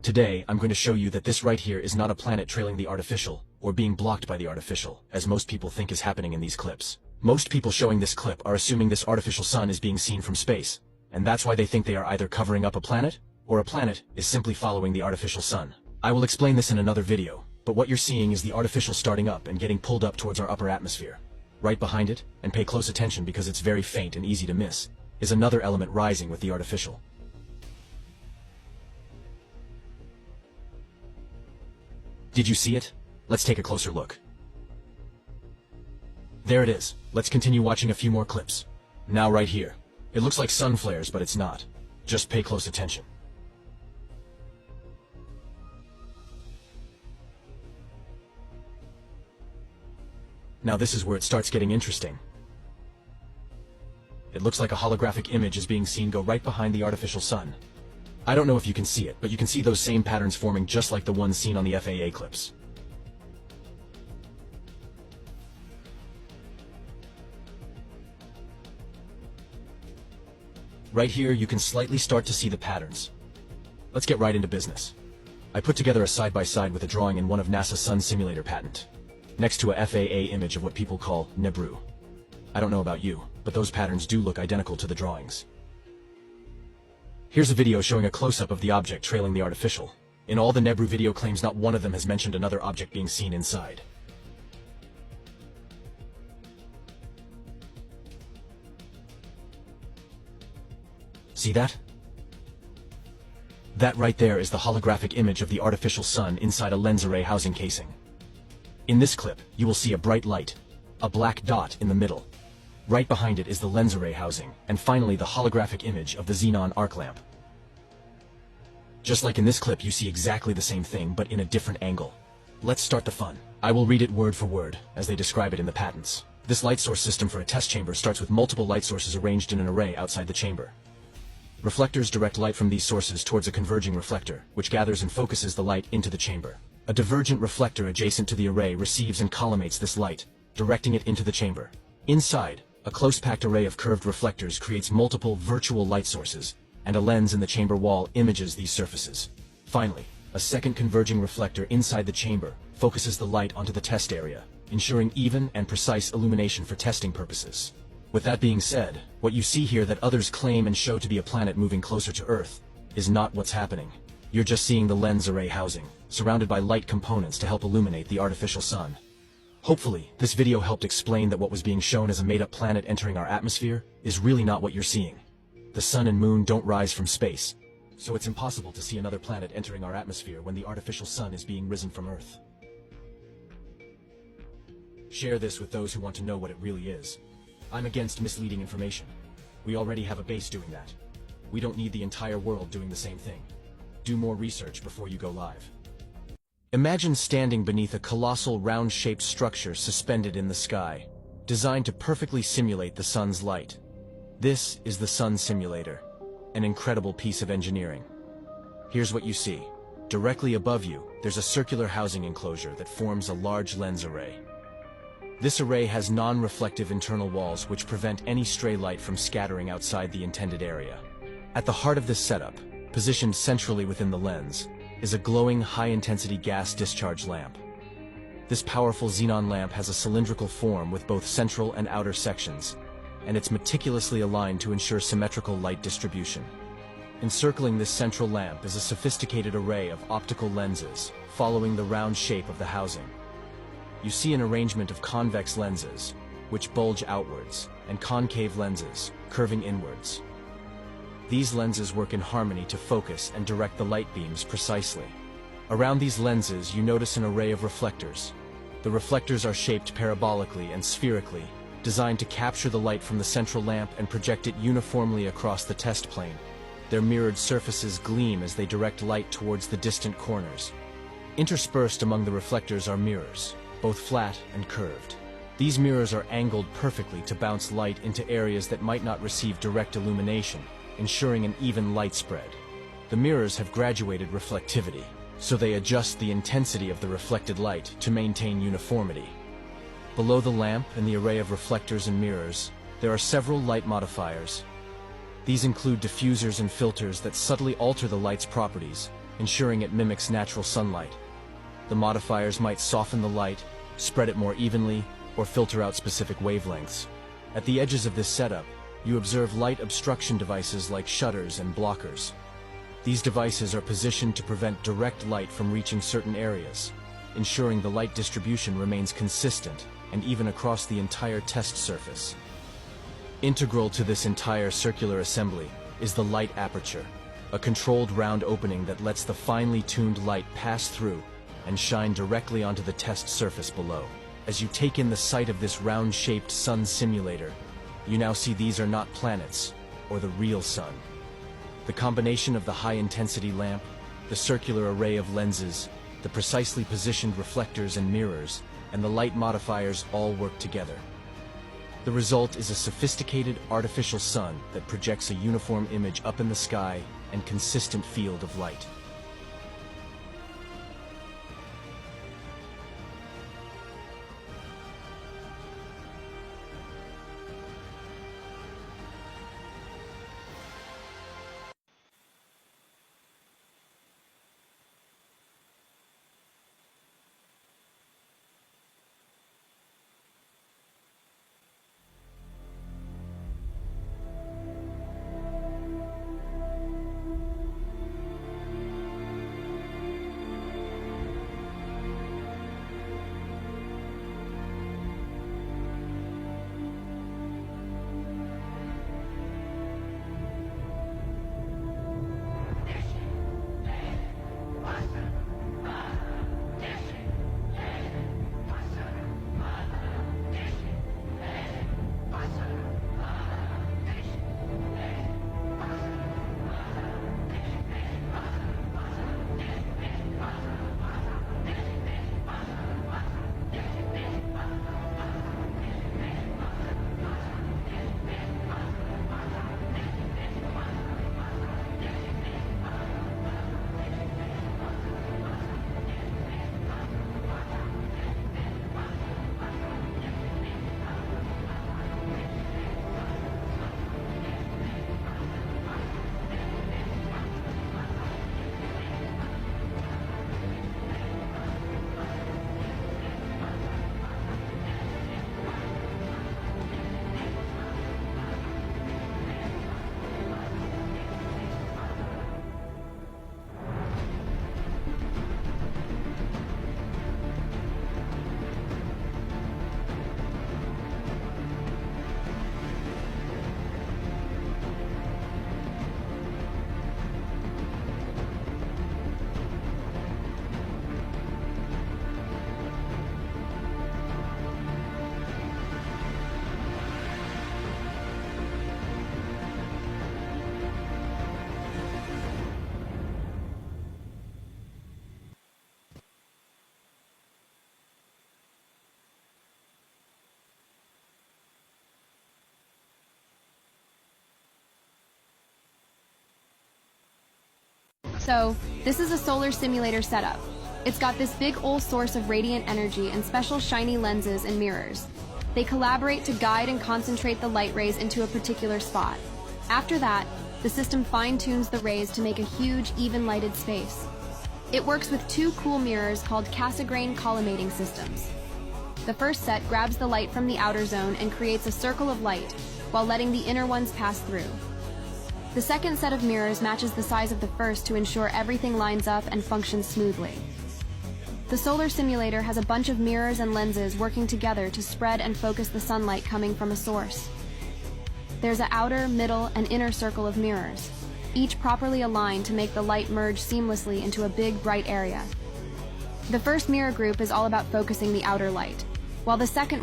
Today, I'm going to show you that this right here is not a planet trailing the artificial, or being blocked by the artificial, as most people think is happening in these clips. Most people showing this clip are assuming this artificial sun is being seen from space, and that's why they think they are either covering up a planet, or a planet is simply following the artificial sun. I will explain this in another video, but what you're seeing is the artificial starting up and getting pulled up towards our upper atmosphere. Right behind it, and pay close attention because it's very faint and easy to miss, is another element rising with the artificial. Did you see it? Let's take a closer look. There it is. Let's continue watching a few more clips. Now right here. It looks like sun flares, but it's not. Just pay close attention. Now this is where it starts getting interesting. It looks like a holographic image is being seen go right behind the artificial sun. I don't know if you can see it, but you can see those same patterns forming just like the ones seen on the FAA clips. Right here, you can slightly start to see the patterns. Let's get right into business. I put together a side-by-side with a drawing in one of NASA's Sun Simulator patent, next to a FAA image of what people call Nibru. I don't know about you, but those patterns do look identical to the drawings. Here's a video showing a close-up of the object trailing the artificial. In all the Nibru video claims, not one of them has mentioned another object being seen inside. See that? That right there is the holographic image of the artificial sun inside a lens array housing casing. In this clip, you will see a bright light, a black dot in the middle. Right behind it is the lens array housing, and finally the holographic image of the xenon arc lamp. Just like in this clip, you see exactly the same thing, but in a different angle. Let's start the fun. I will read it word for word, as they describe it in the patents. This light source system for a test chamber starts with multiple light sources arranged in an array outside the chamber. Reflectors direct light from these sources towards a converging reflector, which gathers and focuses the light into the chamber. A divergent reflector adjacent to the array receives and collimates this light, directing it into the chamber. Inside, a close-packed array of curved reflectors creates multiple virtual light sources, and a lens in the chamber wall images these surfaces. Finally, a second converging reflector inside the chamber focuses the light onto the test area, ensuring even and precise illumination for testing purposes. With that being said, what you see here that others claim and show to be a planet moving closer to Earth is not what's happening. You're just seeing the lens array housing, surrounded by light components to help illuminate the artificial sun. Hopefully, this video helped explain that what was being shown as a made-up planet entering our atmosphere is really not what you're seeing. The sun and moon don't rise from space, so it's impossible to see another planet entering our atmosphere when the artificial sun is being risen from Earth. Share this with those who want to know what it really is. I'm against misleading information. We already have a base doing that. We don't need the entire world doing the same thing. Do more research before you go live. Imagine standing beneath a colossal round-shaped structure suspended in the sky, designed to perfectly simulate the sun's light. This is the Sun Simulator, an incredible piece of engineering. Here's what you see. Directly above you, there's a circular housing enclosure that forms a large lens array. This array has non-reflective internal walls which prevent any stray light from scattering outside the intended area. At the heart of this setup, positioned centrally within the lens, is a glowing high-intensity gas discharge lamp. This powerful xenon lamp has a cylindrical form with both central and outer sections, and it's meticulously aligned to ensure symmetrical light distribution. Encircling this central lamp is a sophisticated array of optical lenses, following the round shape of the housing. You see an arrangement of convex lenses, which bulge outwards, and concave lenses, curving inwards. These lenses work in harmony to focus and direct the light beams precisely. Around these lenses, you notice an array of reflectors. The reflectors are shaped parabolically and spherically, designed to capture the light from the central lamp and project it uniformly across the test plane. Their mirrored surfaces gleam as they direct light towards the distant corners. Interspersed among the reflectors are mirrors, both flat and curved. These mirrors are angled perfectly to bounce light into areas that might not receive direct illumination, ensuring an even light spread. The mirrors have graduated reflectivity, so they adjust the intensity of the reflected light to maintain uniformity. Below the lamp and the array of reflectors and mirrors, there are several light modifiers. These include diffusers and filters that subtly alter the light's properties, ensuring it mimics natural sunlight. The modifiers might soften the light, spread it more evenly, or filter out specific wavelengths. At the edges of this setup, you observe light obstruction devices like shutters and blockers. These devices are positioned to prevent direct light from reaching certain areas, ensuring the light distribution remains consistent and even across the entire test surface. Integral to this entire circular assembly is the light aperture, a controlled round opening that lets the finely tuned light pass through and shine directly onto the test surface below. As you take in the sight of this round-shaped sun simulator, you now see these are not planets or the real sun. The combination of the high-intensity lamp, the circular array of lenses, the precisely positioned reflectors and mirrors, and the light modifiers all work together. The result is a sophisticated artificial sun that projects a uniform image up in the sky and consistent field of light. So, this is a solar simulator setup. It's got this big ol' source of radiant energy and special shiny lenses and mirrors. They collaborate to guide and concentrate the light rays into a particular spot. After that, the system fine-tunes the rays to make a huge, even-lighted space. It works with two cool mirrors called Cassegrain collimating systems. The first set grabs the light from the outer zone and creates a circle of light, while letting the inner ones pass through. The second set of mirrors matches the size of the first to ensure everything lines up and functions smoothly. The solar simulator has a bunch of mirrors and lenses working together to spread and focus the sunlight coming from a source. There's an outer, middle, and inner circle of mirrors, each properly aligned to make the light merge seamlessly into a big, bright area. The first mirror group is all about focusing the outer light, while the second